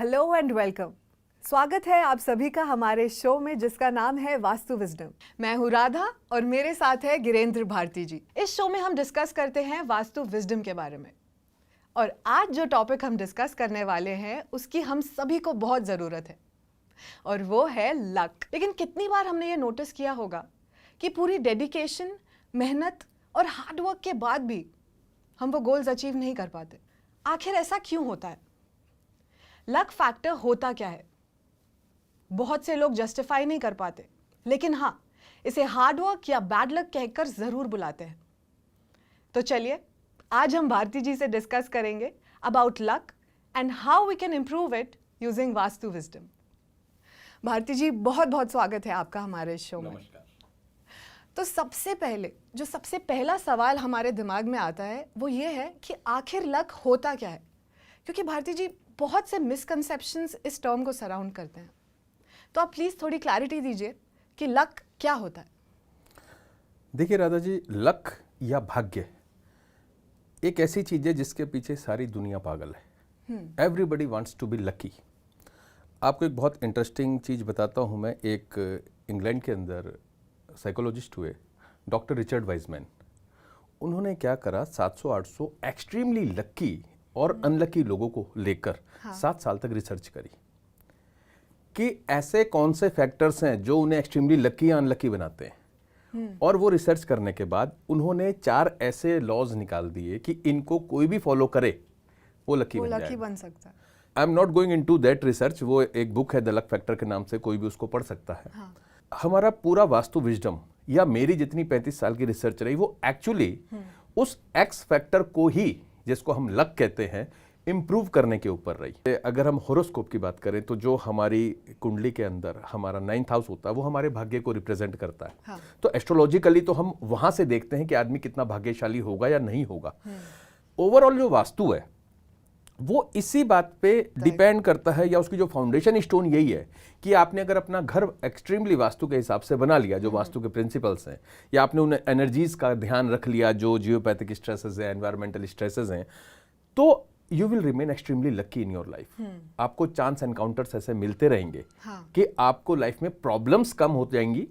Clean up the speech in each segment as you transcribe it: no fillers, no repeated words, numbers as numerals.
Hello and welcome. स्वागत है आप सभी का हमारे शो में जिसका नाम है वास्तु विजडम। मैं हूँ राधा और मेरे साथ है गिरेंद्र भारती जी। इस शो में हम डिस्कस करते हैं वास्तु विजडम के बारे में। और आज जो टॉपिक हम डिस्कस करने वाले हैं उसकी हम सभी को बहुत ज़रूरत है और वो है लक। लेकिन कितनी बार हमने ये नोटिस किया होगा कि पूरी डेडिकेशन, मेहनत और हार्डवर्क के बाद भी हम वो गोल्स अचीव नहीं कर पाते। आखिर ऐसा क्यों होता है? लक फैक्टर होता क्या है? बहुत से लोग जस्टिफाई नहीं कर पाते, लेकिन हाँ, इसे हार्डवर्क या बैड लक कहकर जरूर बुलाते हैं। तो चलिए आज हम भारती जी से डिस्कस करेंगे about luck and how we can improve it using vastu wisdom. Bharti ji, बहुत बहुत स्वागत है आपका हमारे शो में। नमस्कार। तो सबसे पहला सवाल हमारे दिमाग में आता है वो ये है कि आखिर लक होता क्या है? क्योंकि भारती जी, बहुत से मिसकंसेप्शंस इस टर्म को सराउंड करते हैं। तो आप प्लीज थोड़ी क्लैरिटी दीजिए कि लक क्या होता है। देखिए राधा जी, लक या भाग्य एक ऐसी चीज है जिसके पीछे सारी दुनिया पागल है। Everybody wants to be lucky. आपको एक बहुत इंटरेस्टिंग चीज बताता हूं मैं। एक इंग्लैंड के अंदर साइकोलॉजिस्ट हुए डॉक्टर रिचर्ड वाइजमैन। उन्होंने क्या करा, 700-800 एक्सट्रीमली लकी और अनलकी लोगों को लेकर 7 साल तक रिसर्च करी कि ऐसे कौन से फैक्टर्स हैं जो उन्हें एक्सट्रीमली लकी या अनलकी बनाते हैं। और वो रिसर्च करने के बाद उन्होंने 4 ऐसे लॉज निकाल दिए कि इनको कोई भी फॉलो करे वो लकी बन सकता है। I am not going into that research. वो एक बुक है द लक फैक्टर के नाम से, कोई भी उसको पढ़ सकता है। हमारा पूरा वास्तु विजडम या मेरी जितनी 35 साल की रिसर्च रही वो एक्चुअली उस एक्स फैक्टर को ही, जिसको हम लक कहते हैं, इंप्रूव करने के ऊपर रही। अगर हम होरोस्कोप की बात करें तो जो हमारी कुंडली के अंदर हमारा 9th हाउस होता है वो हमारे भाग्य को रिप्रेजेंट करता है। तो एस्ट्रोलॉजिकली तो हम वहां से देखते हैं कि आदमी कितना भाग्यशाली होगा या नहीं होगा। ओवरऑल जो वास्तु है वो इसी बात पे डिपेंड करता है, या उसकी जो फाउंडेशन स्टोन यही है कि आपने अगर अपना घर एक्सट्रीमली वास्तु के हिसाब से बना लिया, जो वास्तु के प्रिंसिपल्स हैं, या आपने उन एनर्जीज का ध्यान रख लिया जो जियोपैथिक स्ट्रेसेस हैं, एनवायरमेंटल स्ट्रेसेस हैं, तो you will remain extremely lucky in your life. आपको चांस एनकाउंटर्स ऐसे मिलते रहेंगे कि आपको लाइफ में प्रॉब्लम्स कम हो जाएंगी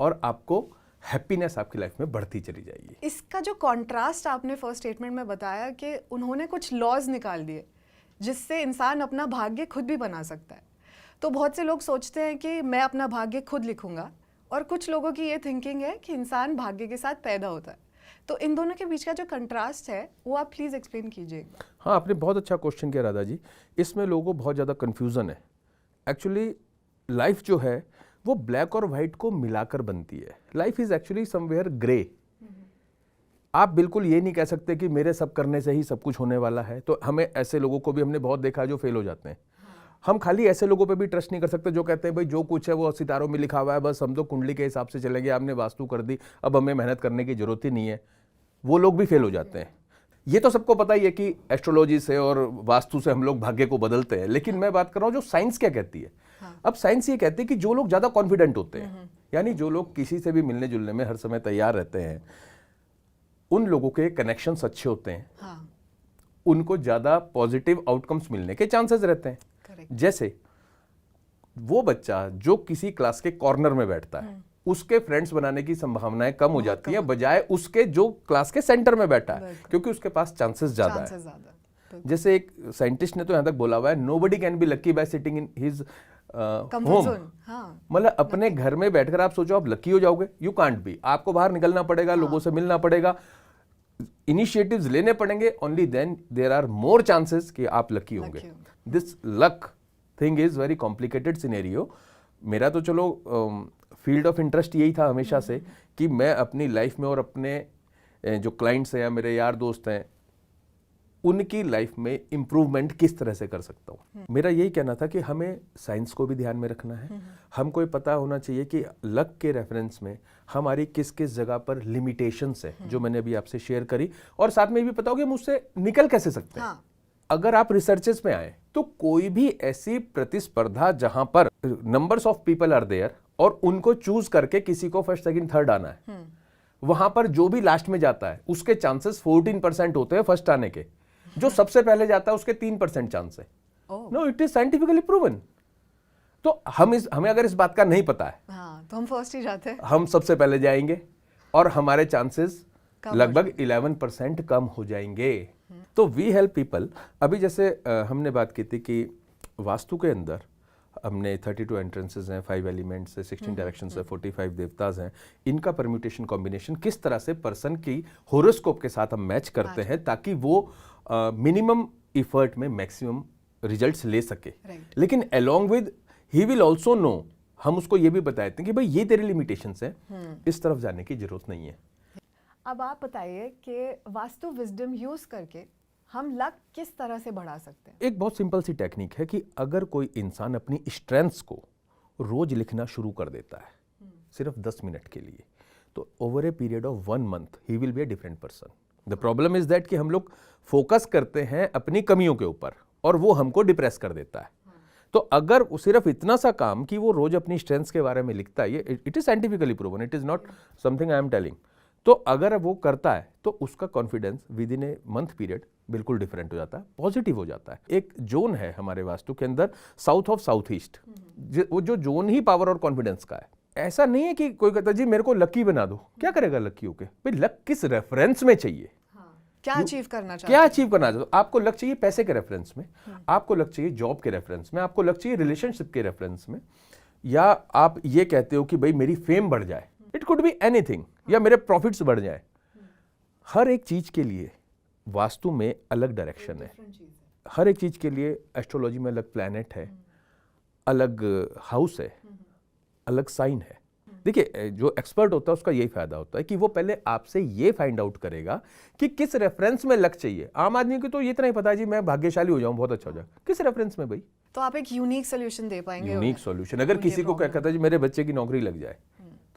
और आपको हैप्पीनेस आपकी लाइफ में बढ़ती चली जाएगी। इसका जो कॉन्ट्रास्ट आपने फर्स्ट स्टेटमेंट में बताया कि उन्होंने कुछ लॉज निकाल दिए जिससे इंसान अपना भाग्य खुद भी बना सकता है, तो बहुत से लोग सोचते हैं कि मैं अपना भाग्य खुद लिखूंगा, और कुछ लोगों की ये थिंकिंग है कि इंसान भाग्य के साथ पैदा होता है। तो इन दोनों के बीच का जो कंट्रास्ट है वो आप प्लीज एक्सप्लेन कीजिएगा। हाँ, आपने बहुत अच्छा क्वेश्चन किया राधा जी। इसमें लोगों को बहुत ज़्यादा कन्फ्यूज़न है। एक्चुअली लाइफ जो है वो ब्लैक और वाइट को मिलाकर बनती है। Life is actually somewhere grey. आप बिल्कुल ये नहीं कह सकते कि मेरे सब करने से ही सब कुछ होने वाला है। तो हमें ऐसे लोगों को भी हमने बहुत देखा है जो फेल हो जाते हैं। हम खाली ऐसे लोगों पे भी ट्रस्ट नहीं कर सकते जो कहते हैं भाई जो कुछ है वो सितारों में लिखा हुआ है, बस हम तो कुंडली के हिसाब से चलेंगे, आपने वास्तु कर दी, अब हमें मेहनत करने की जरूरत ही नहीं है। वो लोग भी फेल हो जाते हैं। ये तो सबको पता ही है कि एस्ट्रोलॉजी से और वास्तु से हम लोग भाग्य को बदलते हैं, लेकिन मैं बात कर रहा हूँ जो साइंस क्या कहती है। अब साइंस ये कहती है कि जो लोग ज्यादा कॉन्फिडेंट होते हैं, यानी जो लोग किसी से भी मिलने जुलने में हर समय तैयार रहते हैं, उन लोगों के कनेक्शंस अच्छे होते हैं, उनको ज्यादा पॉजिटिव आउटकम्स मिलने के चांसेस रहते हैं। जैसे वो बच्चा जो किसी क्लास के कॉर्नर में बैठता है, उसके फ्रेंड्स बनाने की संभावनाएं कम हो जाती है बजाय उसके जो क्लास के सेंटर में बैठा है, क्योंकि उसके पास चांसेस ज्यादा है। जैसे एक साइंटिस्ट ने तो यहां तक बोला हुआ है, nobody can be lucky bye sitting in his home. मतलब अपने घर में बैठकर आप सोचो आप लकी हो जाओगे, यू कांट बी। आपको बाहर निकलना पड़ेगा, लोगों से मिलना पड़ेगा, इनिशिएटिव्स लेने पड़ेंगे, only then there are more chances कि आप लकी होंगे। This luck thing is very complicated scenario. मेरा तो चलो फील्ड ऑफ इंटरेस्ट यही था हमेशा से कि मैं अपनी लाइफ में और अपने जो क्लाइंट्स हैं या मेरे यार दोस्त हैं उनकी लाइफ में इंप्रूवमेंट किस तरह से कर सकता हूँ। मेरा यही कहना था कि हमें साइंस को भी ध्यान में रखना है। हमको ये पता होना चाहिए कि लक के रेफरेंस में हमारी किस किस जगह पर लिमिटेशंस है, जो मैंने अभी आपसे शेयर करी, और साथ में ये भी पता हो कि हम उससे निकल कैसे सकते हैं। अगर आप रिसर्चेस में आए तो कोई भी ऐसी प्रतिस्पर्धा जहां पर numbers of people are there और उनको चूज करके किसी को फर्स्ट सेकंड थर्ड आना है, वहां पर जो भी लास्ट में जाता है उसके चांसेस 14% होते हैं फर्स्ट आने के। जो सबसे पहले जाता है उसके 3% चांस है। Oh. No, it is scientifically proven. तो हमें अगर इस बात का नहीं पता है, हाँ, तो हम फर्स्ट ही जाते हैं। हम सबसे पहले जाएंगे और हमारे चांसेस कम हो लगभग 11% कम हो जाएंगे। तो वी हेल्प पीपल। अभी जैसे हमने बात की थी कि वास्तु के अंदर हमने 32 एंट्रेंसेस हैं, 5 एलिमेंट्स हैं, 16 डायरेक्शंस हैं, 45 देवताज हैं। इनका परम्यूटेशन कॉम्बिनेशन किस तरह से पर्सन की होरोस्कोप के साथ हम मैच करते हैं ताकि वो मिनिमम इफर्ट में मैक्सिमम रिजल्ट्स ले सके। Right. लेकिन along with he will also know, हम उसको ये भी बताते हैं कि भाई ये तेरे लिमिटेशंस हैं, इस तरफ जाने की जरूरत नहीं है। अब आप बताइए कि वास्तु विजडम यूज करके हम लक किस तरह से बढ़ा सकते हैं? एक बहुत सिंपल सी टेक्निक है कि अगर कोई इंसान अपनी स्ट्रेंथ्स को रोज लिखना शुरू कर देता है सिर्फ 10 मिनट के लिए, तो over a period of 1 month he will be a different person. The problem is that कि हम लोग फोकस करते हैं अपनी कमियों के ऊपर और वो हमको डिप्रेस कर देता है। तो अगर वो सिर्फ इतना सा काम कि वो रोज अपनी स्ट्रेंथ्स के बारे में लिखता है, ये it is scientifically proven, it is not something I am telling. तो अगर वो करता है तो उसका confidence with in a month period बिल्कुल डिफरेंट हो जाता है, पॉजिटिव हो जाता है। एक जोन है हमारे वास्तु के अंदर, साउथ ऑफ साउथ ईस्ट, वो जो जोन ही पावर और कॉन्फिडेंस का है। ऐसा नहीं है कि कोई कहता जी मेरे को लकी बना दो, क्या करेगा लकी होके? भाई लक किस रेफरेंस में चाहिए, क्या अचीव करना चाहते क्या हैं? अचीव करना चाहते हो? आपको लक चाहिए पैसे के रेफरेंस में, आपको लक चाहिए जॉब के रेफरेंस में, आपको लक चाहिए रिलेशनशिप के रेफरेंस में, या आप ये कहते हो कि भाई मेरी फेम बढ़ जाए, इट कुड बी एनीथिंग, या मेरे प्रॉफिट्स बढ़ जाए। हर एक चीज के लिए वास्तु में अलग डायरेक्शन है, हर एक चीज के लिए एस्ट्रोलॉजी में अलग प्लैनेट है, अलग हाउस है, अलग साइन है। देखिए जो एक्सपर्ट होता है उसका यही फायदा होता है कि वो पहले आपसे ये फाइंड आउट करेगा कि किस रेफरेंस में लक चाहिए। आम आदमी को तो ये इतना ही पता है जी मैं भाग्यशाली हो जाऊं, बहुत अच्छा हो जाए, किस रेफरेंस में भाई? तो आप एक यूनिक सोल्यूशन दे पाएंगे यूनिक उन्हें? सॉल्यूशन। अगर उनके किसी को क्या problem कहता है जी मेरे बच्चे की नौकरी लग जाए,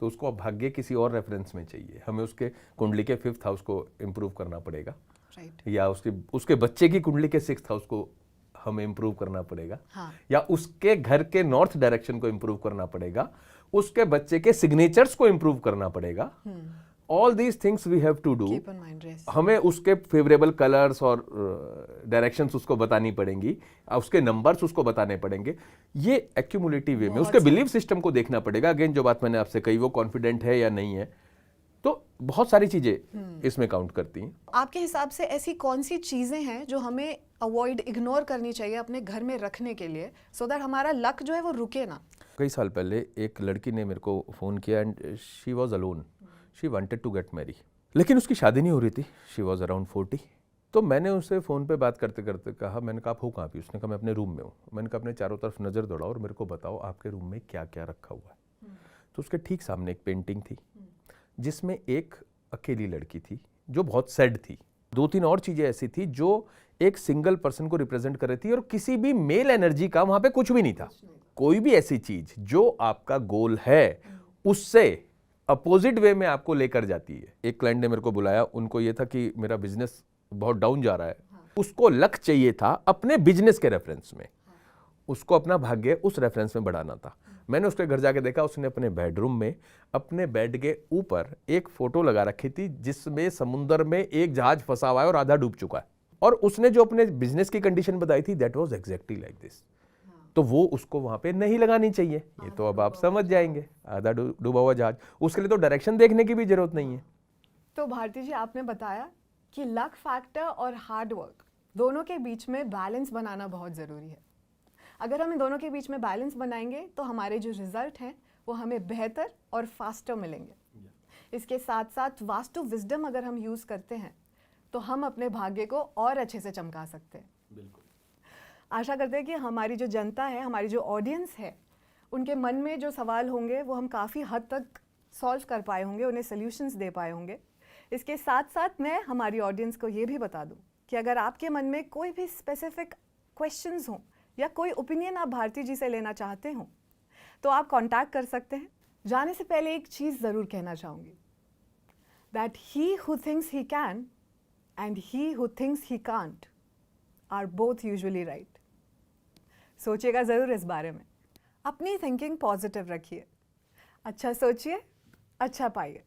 तो उसको अब भाग्य किसी और रेफरेंस में चाहिए, हमें उसके कुंडली के 5th हाउस को इम्प्रूव करना पड़ेगा, राइट। या उसके बच्चे की कुंडली के 6th हाउस को हमें इम्प्रूव करना पड़ेगा, हाँ। या उसके घर के नॉर्थ डायरेक्शन को इम्प्रूव करना पड़ेगा, उसके बच्चे के सिग्नेचर्स को इम्प्रूव करना पड़ेगा। All these things we have to do. Keep in mind race. हमें उसके फेवरेबल कलर्स और डायरेक्शंस उसको बतानी पड़ेंगी, उसके नंबर्स उसको बताने पड़ेंगे। ये एक्यूमुलेटिव वे में उसके बिलीफ सिस्टम को देखना पड़ेगा। अगेन जो बात मैंने आपसे कही, वो कॉन्फिडेंट है या नहीं है, तो बहुत सारी चीजें इसमें काउंट करती हैं। आपके हिसाब से ऐसी कौन सी चीजें हैं जो हमें अवॉइड, इग्नोर करनी चाहिए अपने घर में रखने के लिए, सो दैट हमारा लक जो है वो रुके ना? कई साल पहले एक लड़की ने मेरे को फ़ोन किया and she was alone, she wanted to get marry, लेकिन उसकी शादी नहीं हो रही थी, शी वॉज अराउंड 40। तो मैंने उससे फ़ोन पे बात करते करते कहा, मैंने कहा आप हो कहाँ पे? उसने कहा मैं अपने रूम में हूँ। मैंने कहा अपने चारों तरफ नज़र दौड़ाओ और मेरे को बताओ आपके रूम में क्या क्या रखा हुआ है। तो उसके ठीक सामने एक पेंटिंग थी जिसमें एक अकेली लड़की थी जो बहुत सैड थी। 2-3 और चीज़ें ऐसी थी जो एक सिंगल पर्सन को रिप्रेजेंट कर रही थी, और किसी भी मेल एनर्जी का वहाँ पे कुछ भी नहीं था। कोई भी ऐसी चीज जो आपका गोल है उससे अपोजिट वे में आपको लेकर जाती है। एक क्लाइंट ने मेरे को बुलाया, उनको ये था कि मेरा बिजनेस बहुत डाउन जा रहा है, उसको लक चाहिए था अपने बिजनेस के रेफरेंस में, उसको अपना भाग्य उस रेफरेंस में बढ़ाना था। मैंने उसके घर जाके देखा, उसने अपने बेडरूम में अपने बेड के ऊपर एक फोटो लगा रखी थी जिसमें समुद्र में एक जहाज फंसा हुआ है और आधा डूब चुका है, और उसने जो अपने बिजनेस की कंडीशन बताई थी that was exactly like this. तो वो उसको वहां पे नहीं लगानी चाहिए। ये तो अब आप समझ जाएंगे, आधा डूबा हुआ जहाज, उसके लिए तो डायरेक्शन देखने की भी जरूरत नहीं है। तो भारती जी, आपने बताया कि लक फैक्टर और हार्ड वर्क दोनों के बीच में बैलेंस बनाना बहुत ज़रूरी है। अगर हम इन दोनों के बीच में बैलेंस बनाएंगे तो हमारे जो रिजल्ट हैं वो हमें बेहतर और फास्टर मिलेंगे। इसके साथ साथ वास्तु विजडम अगर हम यूज़ करते हैं तो हम अपने भाग्य को और अच्छे से चमका सकते हैं। बिल्कुल। आशा करते हैं कि हमारी जो जनता है, हमारी जो ऑडियंस है, उनके मन में जो सवाल होंगे वो हम काफ़ी हद तक सॉल्व कर पाए होंगे, उन्हें सॉल्यूशंस दे पाए होंगे। इसके साथ साथ मैं हमारी ऑडियंस को ये भी बता दूं कि अगर आपके मन में कोई भी स्पेसिफिक क्वेश्चंस हों या कोई ओपिनियन आप भारती जी से लेना चाहते हों तो आप कांटेक्ट कर सकते हैं। जाने से पहले एक चीज़ ज़रूर कहना चाहूँगी, that he who thinks he can and he who thinks he can't are both usually right. सोचिएगा ज़रूर इस बारे में। अपनी थिंकिंग पॉजिटिव रखिए, अच्छा सोचिए, अच्छा पाइए।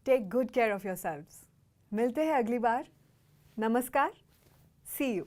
Take good care of yourselves. मिलते हैं अगली बार। नमस्कार, सी यू।